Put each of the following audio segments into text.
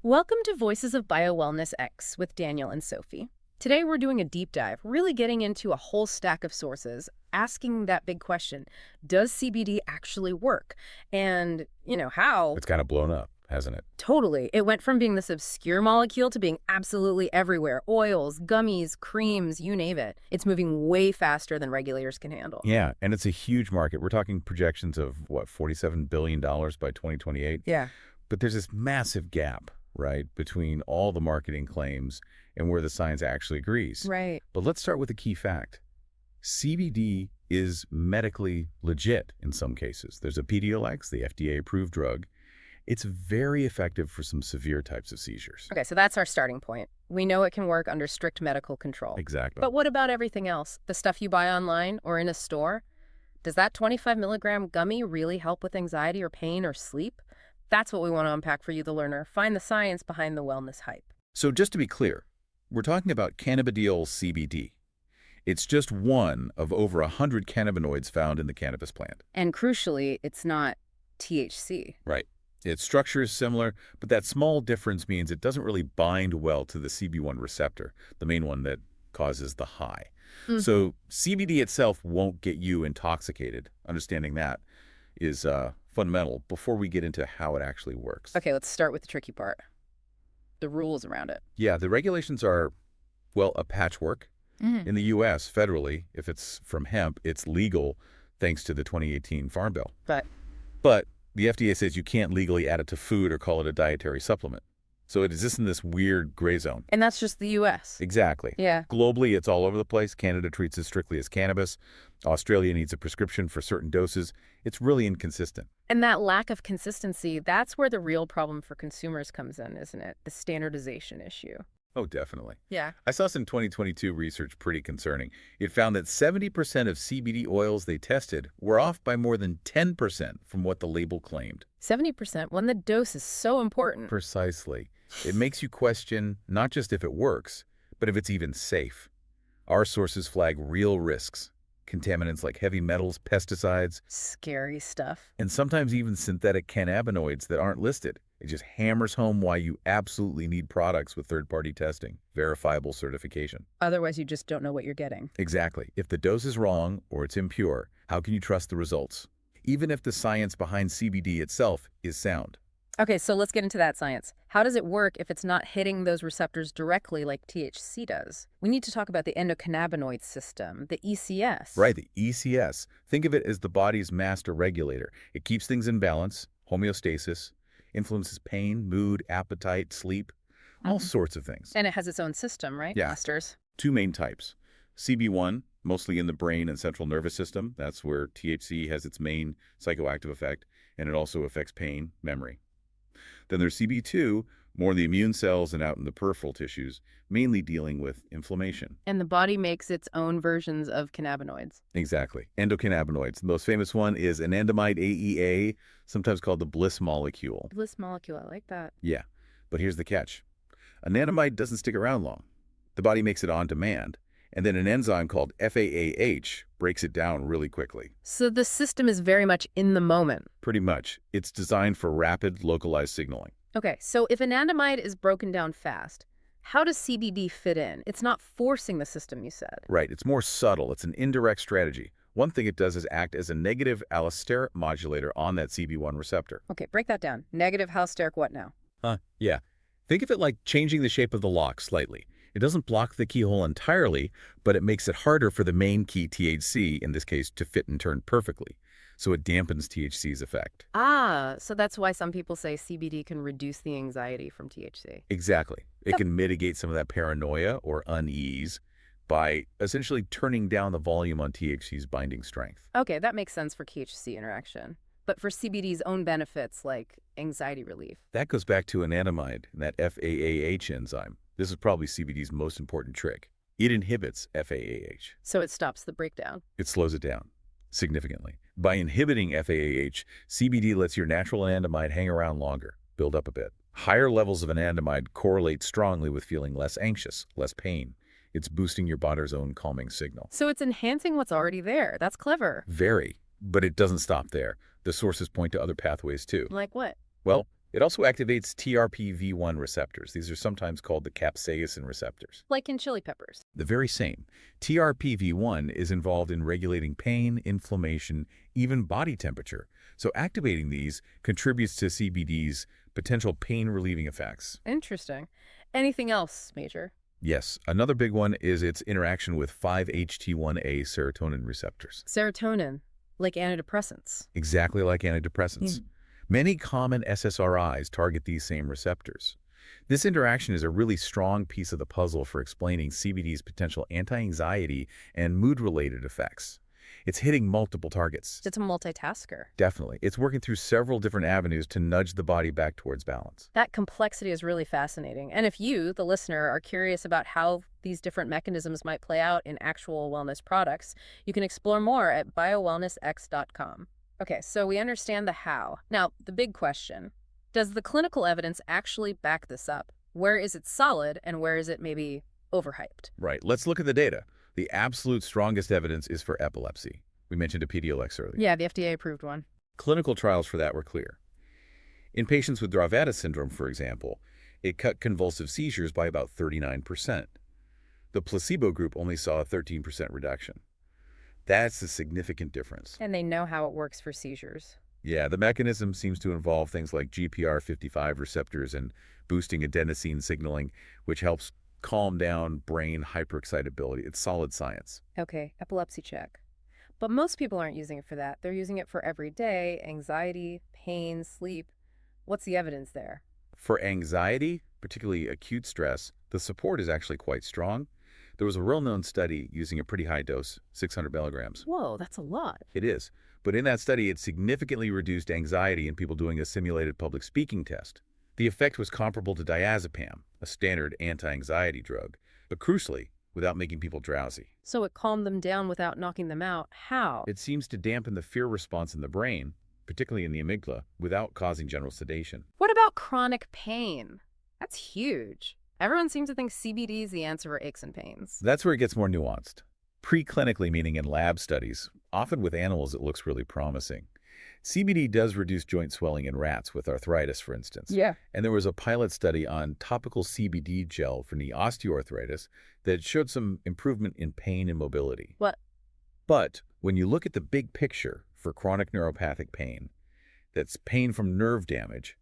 Welcome to Voices of BioWellnessX with Daniel and Sophie. Today we're doing a deep dive, really getting into a whole stack of sources, asking that big question, does CBD actually work? And, how? It's kind of blown up, hasn't it? Totally. It went from being this obscure molecule to being absolutely everywhere. Oils, gummies, creams, you name it. It's moving way faster than regulators can handle. Yeah, and it's a huge market. We're talking projections of, $47 billion by 2028? Yeah. But there's this massive gap, right, between all the marketing claims and where the science actually agrees. Right. But let's start with a key fact. CBD is medically legit in some cases. There's Epidiolex, the FDA-approved drug. It's very effective for some severe types of seizures. Okay, so that's our starting point. We know it can work under strict medical control. Exactly. But what about everything else? The stuff you buy online or in a store? Does that 25 milligram gummy really help with anxiety or pain or sleep? That's what we want to unpack for you, the learner. Find the science behind the wellness hype. So just to be clear, we're talking about Cannabidiol CBD. It's just one of over 100 cannabinoids found in the cannabis plant. And crucially, it's not THC. Right. Its structure is similar, but that small difference means it doesn't really bind well to the CB1 receptor, the main one that causes the high. So CBD itself won't get you intoxicated. Understanding that is fundamental before we get into how it actually works. Okay, let's start with the tricky part. The rules around it. Yeah, the regulations are, well, a patchwork. In the U.S., federally, if it's from hemp, it's legal thanks to the 2018 Farm Bill. But the FDA says you can't legally add it to food or call it a dietary supplement. So it exists in this weird gray zone. And that's just the U.S. Exactly. Yeah. Globally, it's all over the place. Canada treats it strictly as cannabis. Australia needs a prescription for certain doses. It's really inconsistent. And that lack of consistency, that's where the real problem for consumers comes in, isn't it? The standardization issue. Oh, definitely. Yeah. I saw some 2022 research pretty concerning. It found that 70% of CBD oils they tested were off by more than 10% from what the label claimed. 70% when the dose is so important. Precisely. It makes you question not just if it works, but if it's even safe. Our sources flag real risks. Contaminants like heavy metals, pesticides. Scary stuff. And sometimes even synthetic cannabinoids that aren't listed. It just hammers home why you absolutely need products with third-party testing, verifiable certification. Otherwise, you just don't know what you're getting. Exactly. If the dose is wrong or it's impure, how can you trust the results? Even if the science behind CBD itself is sound. Okay, so let's get into that science. How does it work if it's not hitting those receptors directly like THC does? We need to talk about the Endocannabinoid System, the ECS. Right, the ECS. Think of it as the body's master regulator. It keeps things in balance, homeostasis, influences pain, mood, appetite, sleep, all sorts of things. And it has its own system, right? Yeah. Masters. Two main types. CB1, mostly in the brain and central nervous system. That's where THC has its main psychoactive effect, and it also affects pain, memory. Then there's CB2, more in the immune cells and out in the peripheral tissues, mainly dealing with inflammation. And the body makes its own versions of cannabinoids. Exactly. Endocannabinoids. The most famous one is Anandamide AEA, sometimes called the bliss molecule. Bliss molecule, I like that. Yeah, but here's the catch. Anandamide doesn't stick around long. The body makes it on demand, and then an enzyme called FAAH breaks it down really quickly. So the system is very much in the moment. Pretty much. It's designed for rapid, localized signaling. Okay, so if anandamide is broken down fast, how does CBD fit in? It's not forcing the system, you said. Right. It's more subtle. It's an indirect strategy. One thing it does is act as a negative allosteric modulator on that CB1 receptor. Okay, break that down. Negative allosteric what now? Yeah. Think of it like changing the shape of the lock slightly. It doesn't block the keyhole entirely, but it makes it harder for the main key THC, in this case, to fit and turn perfectly. So it dampens THC's effect. Ah, so that's why some people say CBD can reduce the anxiety from THC. Exactly. It can mitigate some of that paranoia or unease by essentially turning down the volume on THC's binding strength. Okay, that makes sense for THC interaction. But for CBD's own benefits, like anxiety relief. That goes back to anandamide and that FAAH enzyme. This is probably CBD's most important trick. It inhibits FAAH. So it stops the breakdown. It slows it down significantly. By inhibiting FAAH, CBD lets your natural anandamide hang around longer, build up a bit. Higher levels of anandamide correlate strongly with feeling less anxious, less pain. It's boosting your body's own calming signal. So it's enhancing what's already there. That's clever. Very. But it doesn't stop there. The sources point to other pathways too. Like what? Well, It also activates TRPV1 receptors. These are sometimes called the capsaicin receptors. Like in chili peppers. The very same. TRPV1 is involved in regulating pain, inflammation, even body temperature. So activating these contributes to CBD's potential pain-relieving effects. Interesting. Anything else, Major? Yes, another big one is its interaction with 5-HT1A serotonin receptors. Serotonin, like antidepressants. Exactly like antidepressants. Many common SSRIs target these same receptors. This interaction is a really strong piece of the puzzle for explaining CBD's potential anti-anxiety and mood-related effects. It's hitting multiple targets. It's a multitasker. Definitely. It's working through several different avenues to nudge the body back towards balance. That complexity is really fascinating. And if you, the listener, are curious about how these different mechanisms might play out in actual wellness products, you can explore more at BioWellnessX.com. Okay, so we understand the how. Now, the big question, does the clinical evidence actually back this up? Where is it solid and where is it maybe overhyped? Right. Let's look at the data. The absolute strongest evidence is for epilepsy. We mentioned Epidiolex earlier. Yeah, the FDA-approved one. Clinical trials for that were clear. In patients with Dravet syndrome, for example, it cut convulsive seizures by about 39%. The placebo group only saw a 13% reduction. That's a significant difference. And they know how it works for seizures. Yeah, the mechanism seems to involve things like GPR55 receptors and boosting adenosine signaling, which helps calm down brain hyperexcitability. It's solid science. Okay, epilepsy check. But most people aren't using it for that. They're using it for everyday anxiety, pain, sleep. What's the evidence there? For anxiety, particularly acute stress, the support is actually quite strong. There was a well-known study using a pretty high dose, 600 milligrams. Whoa, that's a lot. It is. But in that study, it significantly reduced anxiety in people doing a simulated public speaking test. The effect was comparable to diazepam, a standard anti-anxiety drug, but crucially, without making people drowsy. So it calmed them down without knocking them out. How? It seems to dampen the fear response in the brain, particularly in the amygdala, without causing general sedation. What about chronic pain? That's huge. Everyone seems to think CBD is the answer for aches and pains. That's where it gets more nuanced. Preclinically, meaning in lab studies, often with animals it looks really promising. CBD does reduce joint swelling in rats with arthritis, for instance. Yeah. And there was a pilot study on topical CBD gel for knee osteoarthritis that showed some improvement in pain and mobility. What? But when you look at the big picture for chronic neuropathic pain, that's pain from nerve damage,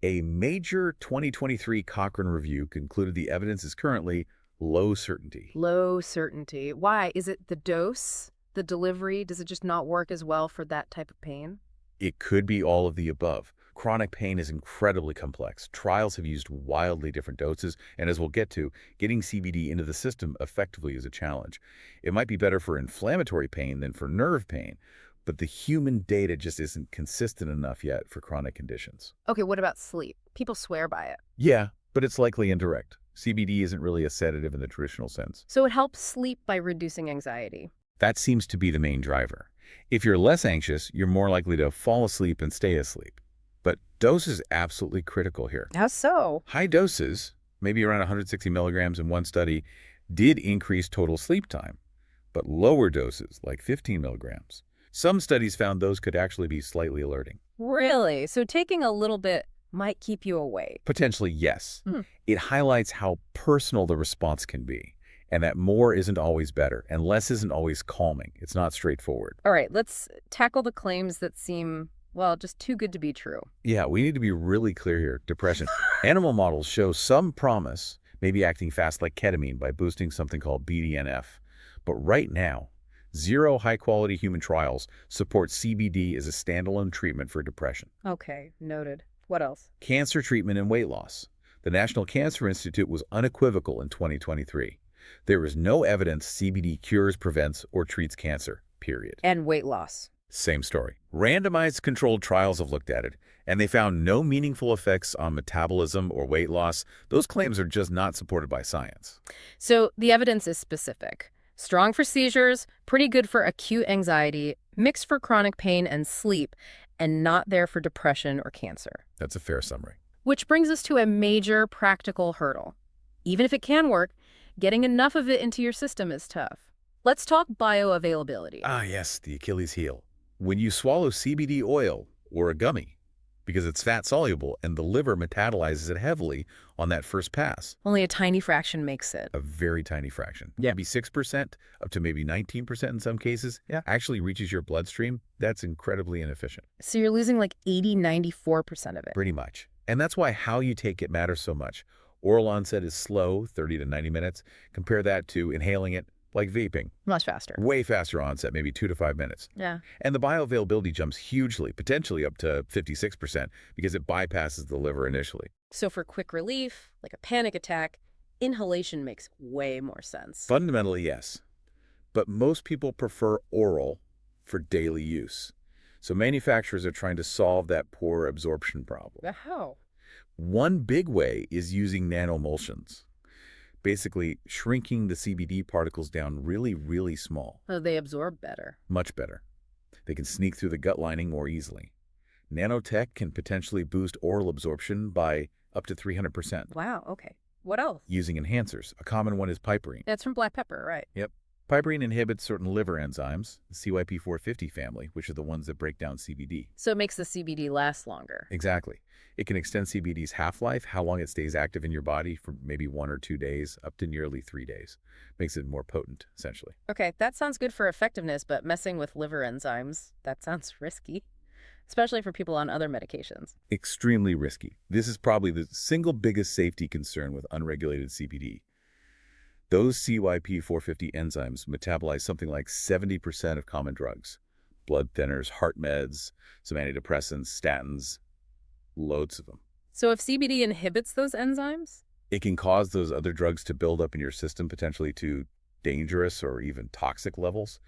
a major 2023 Cochrane review concluded the evidence is currently low certainty. Low certainty. Why? Is it the dose? The delivery? Does it just not work as well for that type of pain? It could be all of the above. Chronic pain is incredibly complex. Trials have used wildly different doses, and as we'll get to, getting CBD into the system effectively is a challenge. It might be better for inflammatory pain than for nerve pain, but the human data just isn't consistent enough yet for chronic conditions. Okay, what about sleep? People swear by it. Yeah, but it's likely indirect. CBD isn't really a sedative in the traditional sense. So it helps sleep by reducing anxiety. That seems to be the main driver. If you're less anxious, you're more likely to fall asleep and stay asleep. But dose is absolutely critical here. How so? High doses, maybe around 160 milligrams in one study, did increase total sleep time. But lower doses, like 15 milligrams, some studies found those could actually be slightly alerting. Really? So taking a little bit might keep you awake? Potentially, yes. It highlights how personal the response can be, and that more isn't always better, and less isn't always calming. It's not straightforward. All right, let's tackle the claims that seem, well, just too good to be true. Yeah, we need to be really clear here. Depression. Animal models show some promise, maybe acting fast like ketamine by boosting something called BDNF. But right now, 0 high-quality human trials support CBD as a standalone treatment for depression. Okay, noted. What else? Cancer treatment and weight loss. The National Cancer Institute was unequivocal in 2023. There is no evidence CBD cures, prevents, or treats cancer, period. And weight loss. Same story. Randomized controlled trials have looked at it, and they found no meaningful effects on metabolism or weight loss. Those claims are just not supported by science. So the evidence is specific. Strong for seizures, pretty good for acute anxiety, mixed for chronic pain and sleep, and not there for depression or cancer. That's a fair summary. Which brings us to a major practical hurdle. Even if it can work, getting enough of it into your system is tough. Let's talk bioavailability. Ah, yes, the Achilles heel. When you swallow CBD oil or a gummy, because it's fat-soluble and the liver metabolizes it heavily on that first pass. Only a tiny fraction makes it. A very tiny fraction. Yeah, maybe 6%, up to maybe 19% in some cases, actually reaches your bloodstream. That's incredibly inefficient. So you're losing like 94% of it. Pretty much. And that's why how you take it matters so much. Oral onset is slow, 30 to 90 minutes. Compare that to inhaling it like vaping. Much faster. Way faster onset, maybe 2 to 5 minutes. Yeah. And the bioavailability jumps hugely, potentially up to 56%, because it bypasses the liver initially. So for quick relief, like a panic attack, inhalation makes way more sense. Fundamentally, yes. But most people prefer oral for daily use. So manufacturers are trying to solve that poor absorption problem. How? One big way is using nanoemulsions, basically shrinking the CBD particles down really, really small. Oh, they absorb better. Much better. They can sneak through the gut lining more easily. Nanotech can potentially boost oral absorption by up to 300%. Wow, okay. What else? Using enhancers. A common one is piperine. That's from black pepper, right? Yep. Piperine inhibits certain liver enzymes, the CYP450 family, which are the ones that break down CBD. So it makes the CBD last longer. Exactly. It can extend CBD's half-life, how long it stays active in your body, for maybe 1 or 2 days, up to nearly 3 days. Makes it more potent, essentially. Okay, that sounds good for effectiveness, but messing with liver enzymes, that sounds risky, especially for people on other medications. Extremely risky. This is probably the single biggest safety concern with unregulated CBD. Those CYP450 enzymes metabolize something like 70% of common drugs. Blood thinners, heart meds, some antidepressants, statins, loads of them. So if CBD inhibits those enzymes? It can cause those other drugs to build up in your system, potentially to dangerous or even toxic levels.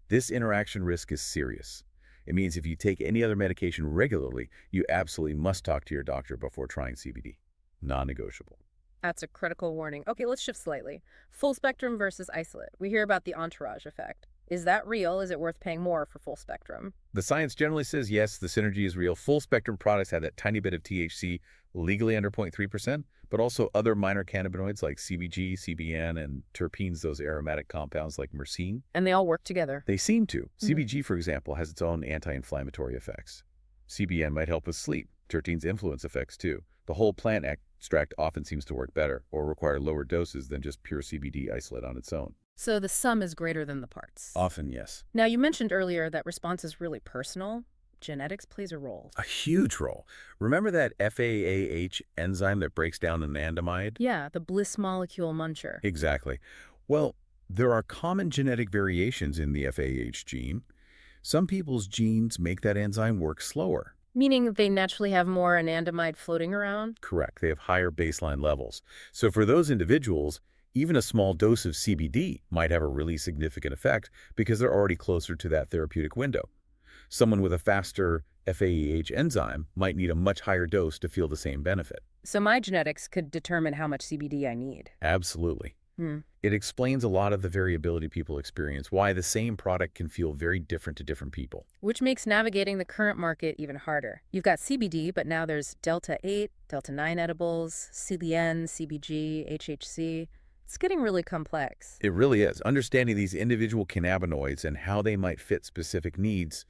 This interaction risk is serious. It means if you take any other medication regularly, you absolutely must talk to your doctor before trying CBD. Non-negotiable. That's a critical warning. Okay, let's shift slightly. Full spectrum versus isolate. We hear about the entourage effect. Is that real? Is it worth paying more for full spectrum? The science generally says yes, the synergy is real. Full spectrum products have that tiny bit of THC legally under 0.3%, but also other minor cannabinoids like CBG, CBN, and terpenes, those aromatic compounds like myrcene. And they all work together. They seem to. CBG, for example, has its own anti-inflammatory effects. CBN might help with sleep. Terpenes influence effects too. The whole plant extract often seems to work better or require lower doses than just pure CBD isolate on its own. So the sum is greater than the parts. Often, yes. Now, you mentioned earlier that response is really personal. Genetics plays a role. A huge role. Remember that FAAH enzyme that breaks down anandamide? Yeah, the bliss molecule muncher. Exactly. Well, there are common genetic variations in the FAAH gene. Some people's genes make that enzyme work slower. Meaning they naturally have more anandamide floating around? Correct. They have higher baseline levels. So for those individuals, even a small dose of CBD might have a really significant effect because they're already closer to that therapeutic window. Someone with a faster FAAH enzyme might need a much higher dose to feel the same benefit. So my genetics could determine how much CBD I need. Absolutely. It explains a lot of the variability people experience, why the same product can feel very different to different people. Which makes navigating the current market even harder. You've got CBD, but now there's Delta-8, Delta-9 edibles, CBN, CBG, HHC. It's getting really complex. It really is. Understanding these individual cannabinoids and how they might fit specific needs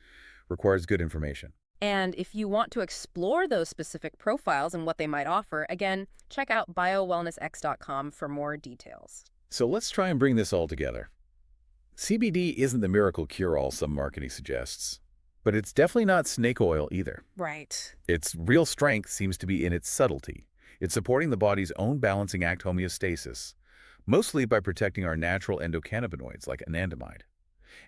requires good information. And if you want to explore those specific profiles and what they might offer, again, check out BioWellnessX.com for more details. So let's try and bring this all together. CBD isn't the miracle cure-all some marketing suggests, but it's definitely not snake oil either. Right. Its real strength seems to be in its subtlety. It's supporting the body's own balancing act homeostasis, mostly by protecting our natural endocannabinoids like anandamide,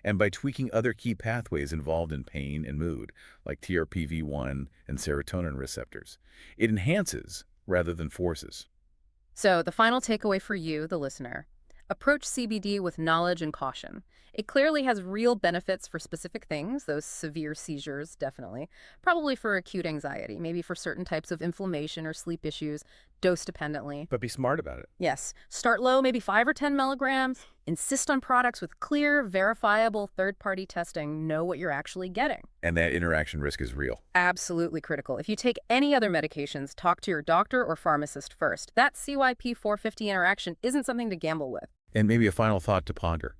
and by tweaking other key pathways involved in pain and mood, like TRPV1 and serotonin receptors. It enhances rather than forces. So the final takeaway for you, the listener: approach CBD with knowledge and caution. It clearly has real benefits for specific things, those severe seizures, definitely. Probably for acute anxiety, maybe for certain types of inflammation or sleep issues, dose-dependently. But be smart about it. Yes. Start low, maybe 5 or 10 milligrams. Insist on products with clear, verifiable third-party testing. Know what you're actually getting. And that interaction risk is real. Absolutely critical. If you take any other medications, talk to your doctor or pharmacist first. That CYP450 interaction isn't something to gamble with. And maybe a final thought to ponder.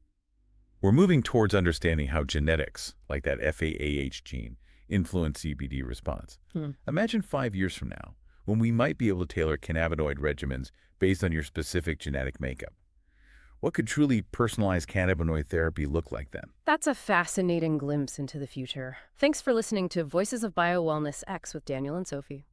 We're moving towards understanding how genetics, like that FAAH gene, influence CBD response. Hmm. Imagine 5 years from now, when we might be able to tailor cannabinoid regimens based on your specific genetic makeup. What could truly personalized cannabinoid therapy look like then? That's a fascinating glimpse into the future. Thanks for listening to Voices of BioWellnessX with Daniel and Sophie.